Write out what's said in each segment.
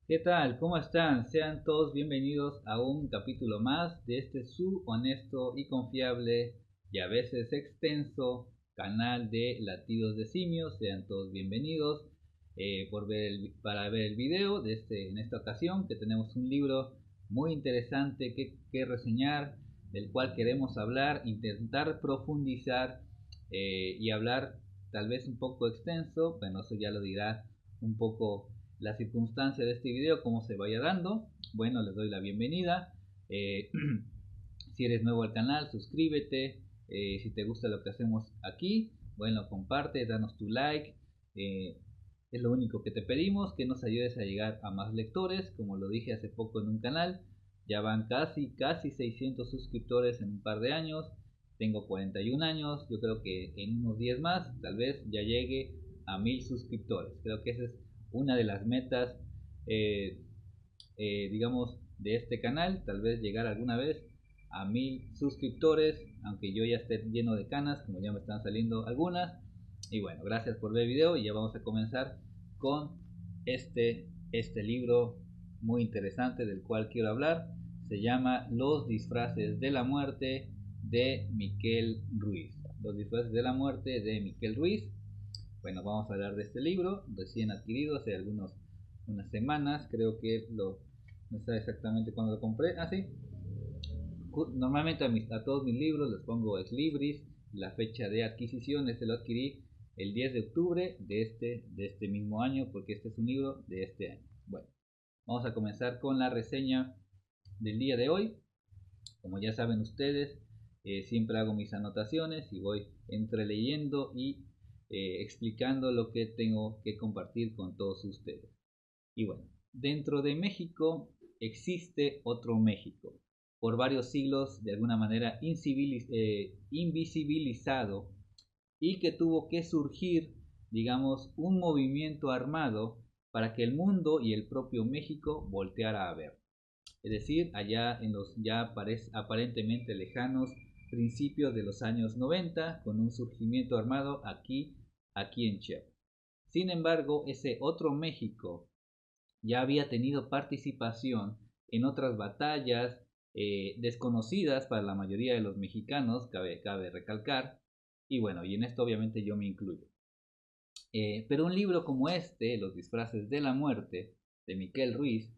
¿Qué tal? ¿Cómo están? Sean todos bienvenidos a un capítulo más de este su honesto y confiable y a veces extenso canal de Latidos de Simios. Sean todos bienvenidos para ver el video en esta ocasión que tenemos un libro muy interesante que reseñar, del cual queremos hablar, intentar profundizar y hablar tal vez un poco extenso. Bueno, eso ya lo dirá un poco la circunstancia de este video, cómo se vaya dando. Bueno, les doy la bienvenida. Eh, si eres nuevo al canal, suscríbete. Si te gusta lo que hacemos aquí, bueno, comparte, danos tu like. Eh, es lo único que te pedimos, que nos ayudes a llegar a más lectores. Como lo dije hace poco en un canal, ya van casi 600 suscriptores en un par de años. Tengo 41 años, yo creo que en unos 10 más tal vez ya llegue a 1000 suscriptores. Creo que esa es una de las metas, eh, digamos, de este canal. Tal vez llegar alguna vez a 1000 suscriptores, aunque yo ya esté lleno de canas, como ya me están saliendo algunas. Y bueno, gracias por ver el video y ya vamos a comenzar con este libro muy interesante del cual quiero hablar. Se llama Los disfraces de la muerte de Miquel Ruiz. Los disfraces de la muerte de Miquel Ruiz. Bueno, vamos a hablar de este libro recién adquirido hace unas semanas. Creo que no sé exactamente cuándo lo compré. Ah, sí. Normalmente a todos mis libros les pongo ex libris. La fecha de adquisición, este lo adquirí el 10 de octubre de este mismo año, porque este es un libro de este año. Bueno, vamos a comenzar con la reseña del día de hoy. Como ya saben ustedes, siempre hago mis anotaciones y voy entreleyendo y explicando lo que tengo que compartir con todos ustedes. Y bueno, dentro de México existe otro México, por varios siglos de alguna manera invisibilizado, y que tuvo que surgir, digamos, un movimiento armado para que el mundo y el propio México volteara a ver. Es decir, allá en los ya aparentemente lejanos principios de los años 90, con un surgimiento armado aquí en Chiapas. Sin embargo, ese otro México ya había tenido participación en otras batallas desconocidas para la mayoría de los mexicanos, cabe recalcar, y bueno, y en esto obviamente yo me incluyo. Pero un libro como este, Los disfraces de la muerte, de Miquel Ruiz,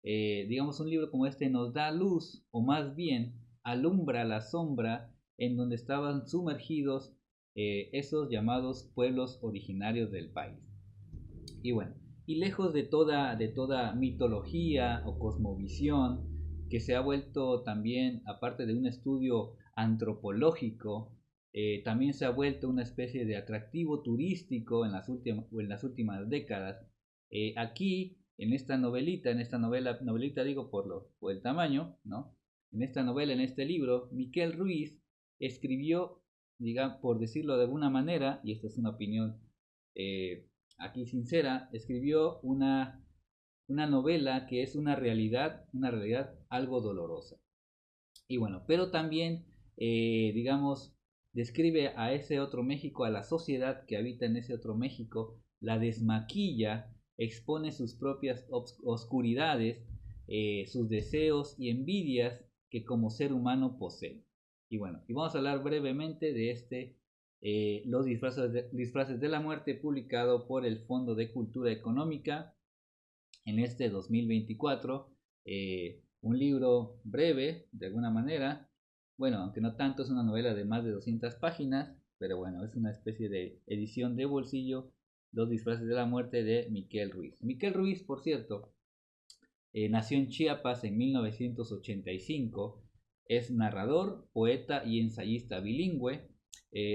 digamos, un libro como este nos da luz, o más bien alumbra la sombra en donde estaban sumergidos esos llamados pueblos originarios del país. Y bueno, y lejos de toda mitología o cosmovisión que se ha vuelto también, aparte de un estudio antropológico, también se ha vuelto una especie de atractivo turístico en las últimas décadas. Aquí, en esta novelita, en esta novelita digo por el tamaño, ¿no? En esta novela, en este libro, Miquel Ruiz escribió, digamos, por decirlo de alguna manera, y esta es una opinión eh, aquí sincera, escribió una novela que es una realidad algo dolorosa. Y bueno, pero también, digamos, describe a ese otro México, a la sociedad que habita en ese otro México, la desmaquilla, expone sus propias oscuridades, sus deseos y envidias que como ser humano posee. Y bueno, y vamos a hablar brevemente de Los disfraces de la muerte, publicado por el Fondo de Cultura Económica en este 2024. Un libro breve, de alguna manera. Bueno, aunque no tanto, es una novela de más de 200 páginas, pero bueno, es una especie de edición de bolsillo, Los disfraces de la muerte de Miquel Ruiz. Miquel Ruiz, por cierto, nació en Chiapas en 1985. Es narrador, poeta y ensayista bilingüe,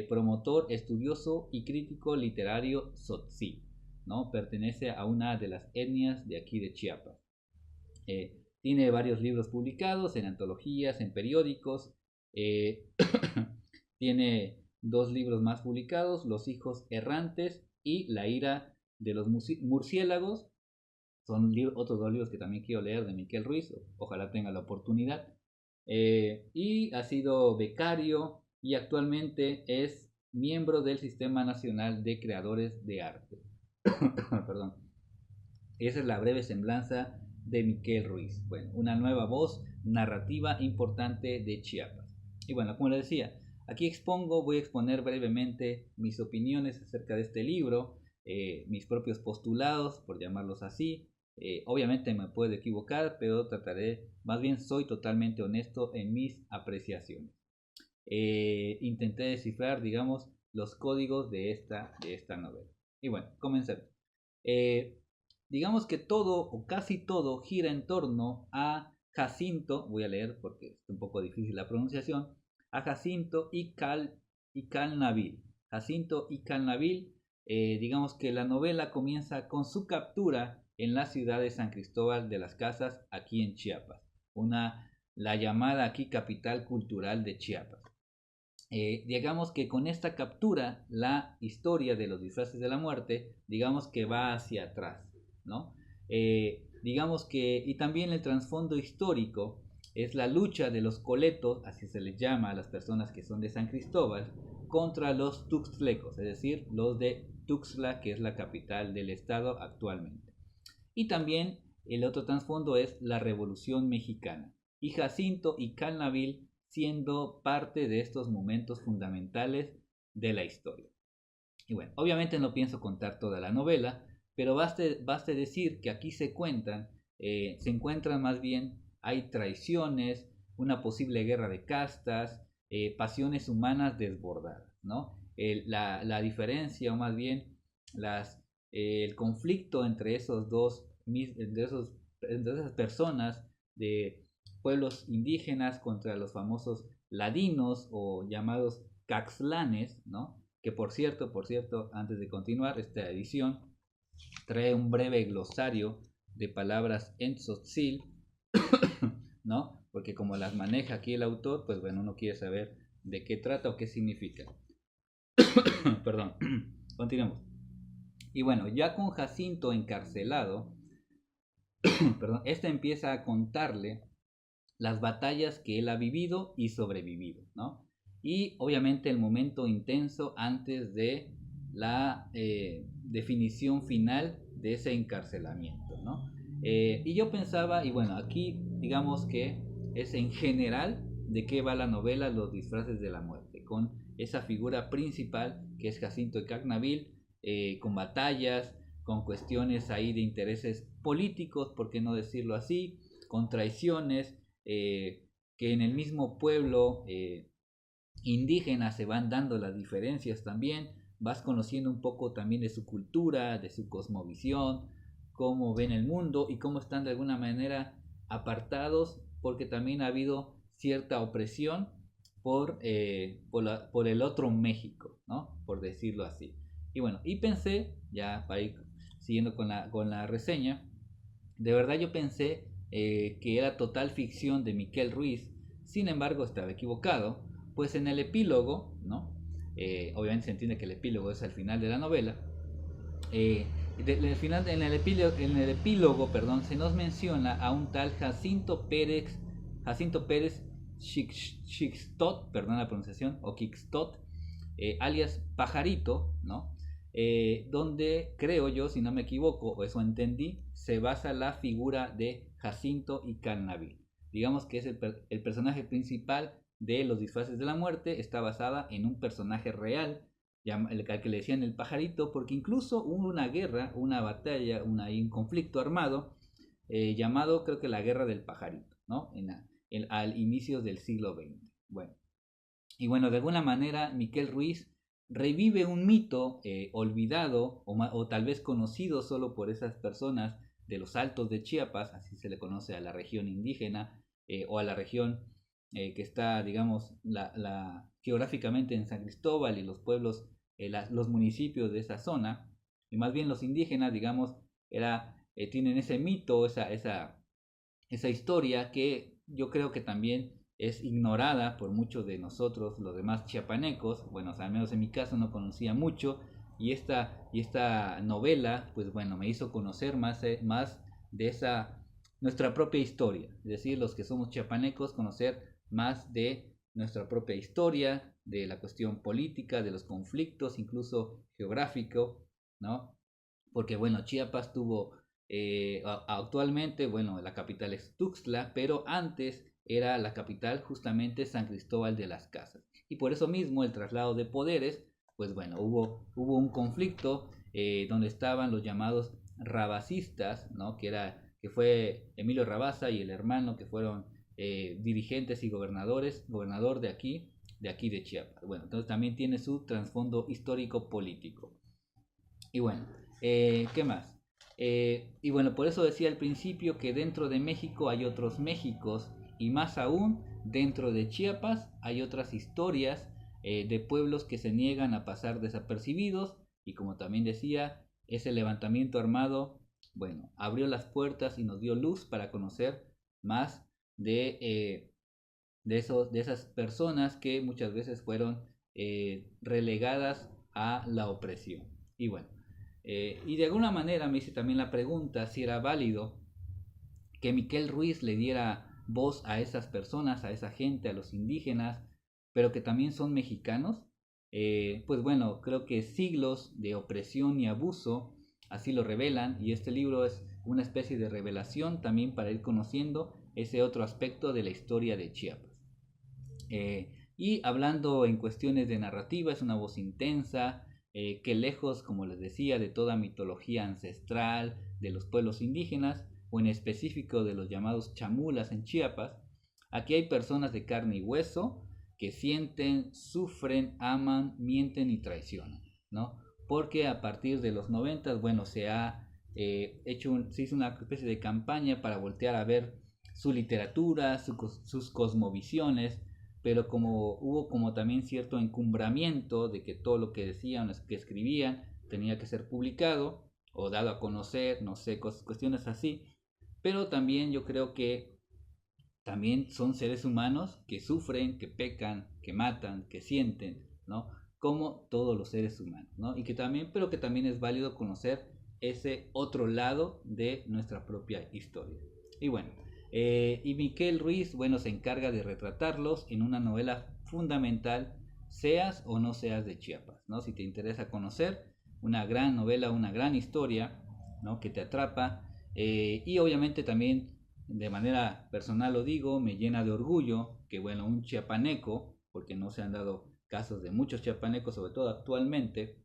promotor, estudioso y crítico literario tzotzil, ¿no? Pertenece a una de las etnias de aquí de Chiapas. Tiene varios libros publicados en antologías, en periódicos. eh, Tiene dos libros más publicados, Los hijos errantes y La ira de los murciélagos. Son otros dos libros que también quiero leer de Miquel Ruiz, ojalá tenga la oportunidad. Y ha sido becario y actualmente es miembro del Sistema Nacional de Creadores de Arte. Perdón. Esa es la breve semblanza de Miquel Ruiz. Bueno, una nueva voz narrativa importante de Chiapas. Y bueno, como les decía, aquí voy a exponer brevemente mis opiniones acerca de este libro, mis propios postulados, por llamarlos así. Obviamente me puedo equivocar, pero más bien soy totalmente honesto en mis apreciaciones. Intenté descifrar, digamos, los códigos de esta novela. Y bueno, comencemos. Eh, digamos que todo o casi todo gira en torno a Jacinto, voy a leer porque es un poco difícil la pronunciación, a Jacinto y Calnabil. Jacinto y Calnabil, digamos que la novela comienza con su captura en la ciudad de San Cristóbal de las Casas, aquí en Chiapas, la llamada aquí capital cultural de Chiapas. Digamos que con esta captura la historia de los disfraces de la muerte, digamos que va hacia atrás, ¿no? Digamos que, y también el trasfondo histórico es la lucha de los coletos, así se les llama a las personas que son de San Cristóbal, contra los tuxtlecos, es decir, los de Tuxtla, que es la capital del estado actualmente. Y también el otro trasfondo es la Revolución Mexicana. Y Jacinto y Calnabil siendo parte de estos momentos fundamentales de la historia. Y bueno, obviamente no pienso contar toda la novela, pero baste decir que aquí se encuentran más bien, hay traiciones, una posible guerra de castas, pasiones humanas desbordadas, ¿no? La diferencia, o más bien el conflicto entre entre esas personas de pueblos indígenas contra los famosos ladinos o llamados caxlanes, ¿no? Que por cierto, antes de continuar esta edición, trae un breve glosario de palabras en tzotzil, ¿no? Porque como las maneja aquí el autor, pues bueno, uno quiere saber de qué trata o qué significa. Perdón, continuemos. Y bueno, ya con Jacinto encarcelado, perdón, este empieza a contarle las batallas que él ha vivido y sobrevivido, ¿no? Y obviamente el momento intenso antes de la definición final de ese encarcelamiento, ¿no? Y yo pensaba, y bueno, aquí digamos que es en general de qué va la novela Los disfraces de la muerte, con esa figura principal que es Jacinto de Cagnaville, con batallas, con cuestiones ahí de intereses políticos, por qué no decirlo así, con traiciones, que en el mismo pueblo indígena se van dando las diferencias también, vas conociendo un poco también de su cultura, de su cosmovisión, cómo ven el mundo y cómo están de alguna manera apartados porque también ha habido cierta opresión por el otro México, ¿no? Por decirlo así. Y bueno, y pensé, ya para ir siguiendo con la reseña, de verdad yo pensé que era total ficción de Miquel Ruiz, sin embargo estaba equivocado, pues en el epílogo, ¿no? Obviamente se entiende que el epílogo es al final de la novela, en el epílogo, perdón, se nos menciona a un tal Jacinto Pérez Chixtot, perdón la pronunciación, o Quixtot, alias Pajarito, ¿no? Donde creo yo, si no me equivoco, o eso entendí, se basa la figura de Jacinto y Calnabil. Digamos que es el personaje principal de Los disfraces de la muerte, está basada en un personaje real, al que le decían el pajarito, porque incluso hubo una guerra, una batalla, un conflicto armado, llamado creo que la guerra del pajarito, ¿no? Al inicio del siglo XX. Bueno, y bueno, de alguna manera Miquel Ruiz revive un mito olvidado o tal vez conocido solo por esas personas de los Altos de Chiapas, así se le conoce a la región indígena o a la región que está, digamos, geográficamente en San Cristóbal y los pueblos, los municipios de esa zona, y más bien los indígenas, digamos, tienen ese mito, esa historia que yo creo que también es ignorada por muchos de nosotros, los demás chiapanecos. Bueno, al menos en mi caso no conocía mucho, y esta novela, pues bueno, me hizo conocer más de nuestra propia historia, es decir, los que somos chiapanecos, conocer más de nuestra propia historia, de la cuestión política, de los conflictos, incluso geográfico, ¿no? Porque bueno, Chiapas tuvo Actualmente, bueno, la capital es Tuxtla, pero antes era la capital justamente San Cristóbal de las Casas. Y por eso mismo el traslado de poderes, pues bueno, hubo un conflicto donde estaban los llamados rabacistas, ¿no? Que fue Emilio Rabasa y el hermano que fueron dirigentes y gobernador de aquí de Chiapas. Bueno, entonces también tiene su trasfondo histórico político. Y bueno, ¿qué más? Y bueno, por eso decía al principio que dentro de México hay otros Méxicos y más aún dentro de Chiapas hay otras historias de pueblos que se niegan a pasar desapercibidos y como también decía, ese levantamiento armado, bueno, abrió las puertas y nos dio luz para conocer más de esas personas que muchas veces fueron relegadas a la opresión. Y bueno, y de alguna manera me hice también la pregunta si era válido que Miquel Ruiz le diera voz a esas personas, a esa gente, a los indígenas, pero que también son mexicanos. Pues bueno, creo que siglos de opresión y abuso así lo revelan y este libro es una especie de revelación también para ir conociendo ese otro aspecto de la historia de Chiapas. Y hablando en cuestiones de narrativa, es una voz intensa, que lejos, como les decía, de toda mitología ancestral de los pueblos indígenas, o en específico de los llamados chamulas en Chiapas, aquí hay personas de carne y hueso que sienten, sufren, aman, mienten y traicionan, ¿no? Porque a partir de los 90, bueno, se hizo una especie de campaña para voltear a ver su literatura, sus cosmovisiones, pero como hubo como también cierto encumbramiento de que todo lo que decían, que escribían, tenía que ser publicado o dado a conocer, no sé, cuestiones así, pero también yo creo que también son seres humanos que sufren, que pecan, que matan, que sienten, ¿no? Como todos los seres humanos, ¿no? Y que también, pero que también es válido conocer ese otro lado de nuestra propia historia. Y bueno, y Miquel Ruiz, bueno, se encarga de retratarlos en una novela fundamental, seas o no seas de Chiapas, ¿no? Si te interesa conocer una gran novela, una gran historia, ¿no? Que te atrapa, y obviamente también de manera personal lo digo, me llena de orgullo que, bueno, un chiapaneco, porque no se han dado casos de muchos chiapanecos, sobre todo actualmente,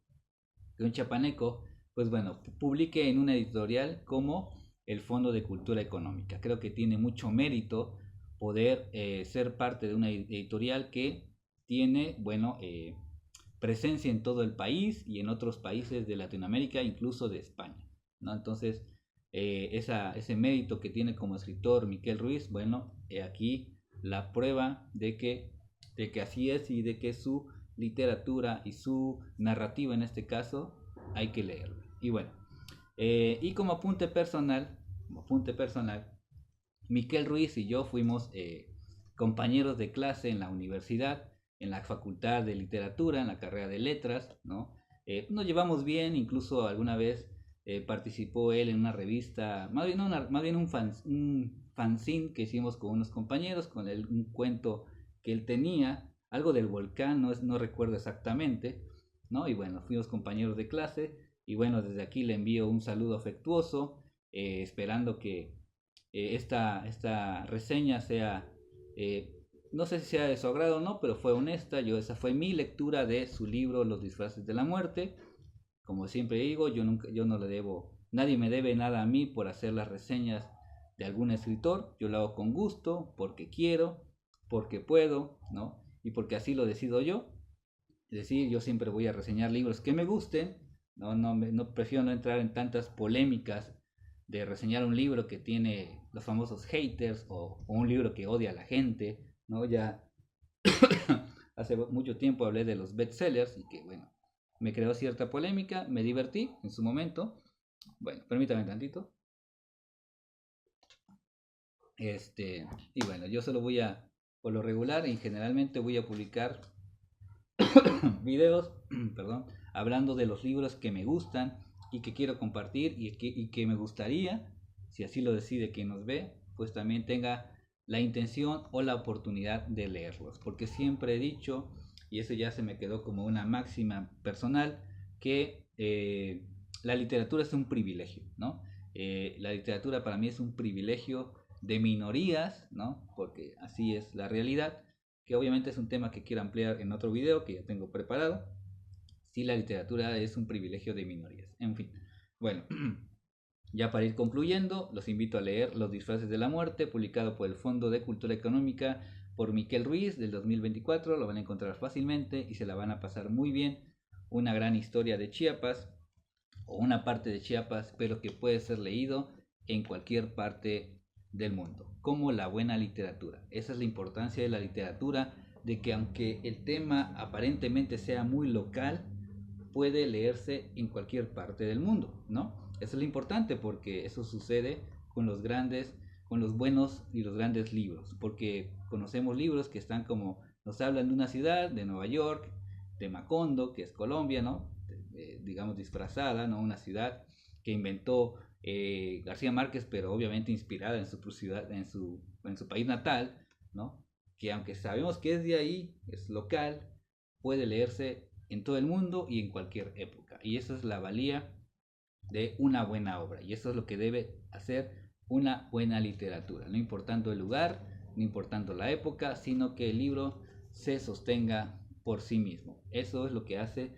que un chiapaneco, pues bueno, publique en una editorial como el Fondo de Cultura Económica. Creo que tiene mucho mérito poder ser parte de una editorial que tiene, bueno, presencia en todo el país y en otros países de Latinoamérica, incluso de España, ¿no? Entonces, ese mérito que tiene como escritor Miquel Ruiz, bueno, aquí la prueba de que así es y de que su literatura y su narrativa en este caso hay que leerlo. Y bueno, y como apunte personal, Miquel Ruiz y yo fuimos compañeros de clase en la universidad, en la facultad de literatura, en la carrera de letras, ¿no? Nos llevamos bien, incluso alguna vez participó él en una revista, más bien un fanzine que hicimos con unos compañeros, con un cuento que él tenía, algo del volcán, no recuerdo exactamente, ¿no? Y bueno, fuimos compañeros de clase, y bueno, desde aquí le envío un saludo afectuoso, esperando que esta reseña sea, eh, no sé si sea de su agrado o no, pero fue honesta. Esa fue mi lectura de su libro Los disfraces de la muerte. Como siempre digo, yo no le debo, nadie me debe nada a mí por hacer las reseñas de algún escritor. Yo lo hago con gusto, porque quiero, porque puedo, ¿no? Y porque así lo decido yo. Es decir, yo siempre voy a reseñar libros que me gusten, no prefiero no entrar en tantas polémicas de reseñar un libro que tiene los famosos haters o un libro que odia a la gente, ¿no? Ya hace mucho tiempo hablé de los bestsellers y que, bueno, me creó cierta polémica, me divertí en su momento. Bueno, permítame tantito. Y bueno, yo solo por lo regular, y generalmente voy a publicar videos, perdón, hablando de los libros que me gustan y que quiero compartir y que me gustaría, si así lo decide quien nos ve, pues también tenga la intención o la oportunidad de leerlos. Porque siempre he dicho, y eso ya se me quedó como una máxima personal, que la literatura es un privilegio, ¿no? La literatura para mí es un privilegio de minorías, ¿no? Porque así es la realidad, que obviamente es un tema que quiero ampliar en otro video que ya tengo preparado. Sí, la literatura es un privilegio de minorías. En fin, bueno, ya para ir concluyendo, los invito a leer Los disfraces de la muerte, publicado por el Fondo de Cultura Económica por Miquel Ruiz del 2024. Lo van a encontrar fácilmente y se la van a pasar muy bien. Una gran historia de Chiapas, o una parte de Chiapas, pero que puede ser leído en cualquier parte del mundo, como la buena literatura. Esa es la importancia de la literatura, de que aunque el tema aparentemente sea muy local, puede leerse en cualquier parte del mundo, ¿no? Eso es lo importante, porque eso sucede con los grandes, con los buenos y los grandes libros, porque conocemos libros que están como, nos hablan de una ciudad, de Nueva York, de Macondo, que es Colombia, ¿no? Digamos disfrazada, ¿no? Una ciudad que inventó García Márquez, pero obviamente inspirada en su ciudad, en su país natal, ¿no? Que aunque sabemos que es de ahí, es local, puede leerse en todo el mundo y en cualquier época. Y eso es la valía de una buena obra. Y eso es lo que debe hacer una buena literatura, no importando el lugar, no importando la época, sino que el libro se sostenga por sí mismo. Eso es lo que hace,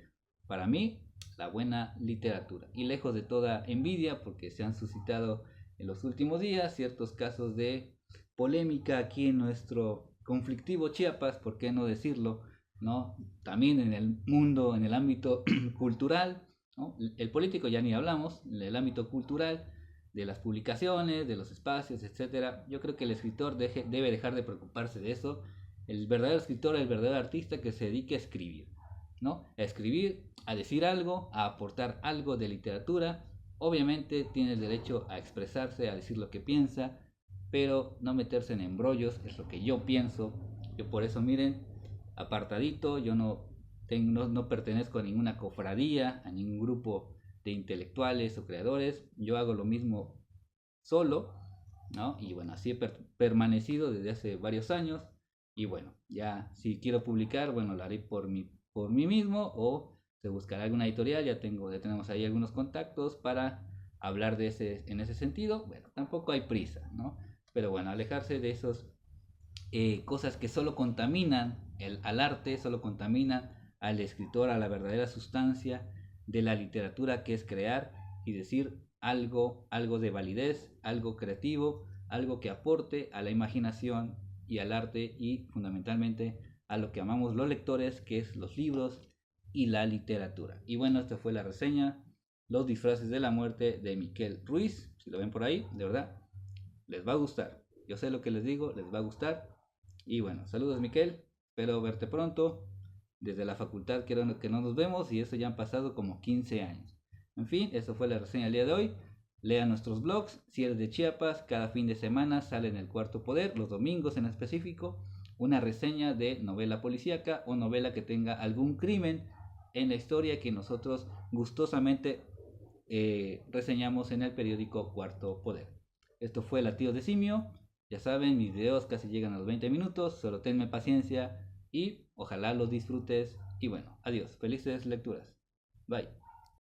para mí, la buena literatura. Y lejos de toda envidia, porque se han suscitado en los últimos días ciertos casos de polémica aquí en nuestro conflictivo Chiapas, ¿por qué no decirlo? ¿No? También en el mundo, en el ámbito cultural, ¿no? El político ya ni hablamos, en el ámbito cultural, de las publicaciones, de los espacios, etcétera. Yo creo que el escritor debe dejar de preocuparse de eso. El verdadero escritor, el verdadero artista que se dedique a escribir, ¿no? A escribir, a decir algo, a aportar algo de literatura. Obviamente tiene el derecho a expresarse, a decir lo que piensa, pero no meterse en embrollos, es lo que yo pienso. Yo por eso, miren, apartadito, yo no pertenezco a ninguna cofradía, a ningún grupo de intelectuales o creadores. Yo hago lo mismo solo, ¿no? Y bueno, así he permanecido desde hace varios años. Y bueno, ya si quiero publicar, bueno, lo haré por mí mismo, o se buscará alguna editorial. Ya tenemos ahí algunos contactos para hablar en ese sentido. Bueno, tampoco hay prisa, ¿no? Pero bueno, alejarse de esos cosas que solo contaminan al arte, solo contaminan al escritor, a la verdadera sustancia de la literatura, que es crear y decir algo de validez, algo creativo, algo que aporte a la imaginación y al arte, y fundamentalmente a lo que amamos los lectores, que es los libros y la literatura. Y bueno, esta fue la reseña, Los disfraces de la muerte, de Miquel Ruiz. Si lo ven por ahí, de verdad, les va a gustar. Yo sé lo que les digo, les va a gustar. Y bueno, saludos Miquel, espero verte pronto. Desde la facultad quiero que no nos vemos, y eso ya han pasado como 15 años. En fin, eso fue la reseña del día de hoy. Lea nuestros blogs. Si eres de Chiapas, cada fin de semana sale en El Cuarto Poder, los domingos en específico, una reseña de novela policíaca o novela que tenga algún crimen en la historia, que nosotros gustosamente reseñamos en el periódico Cuarto Poder. Esto fue Latidos de Simio. Ya saben, mis videos casi llegan a los 20 minutos, solo tenme paciencia y ojalá los disfrutes. Y bueno, adiós, felices lecturas. Bye.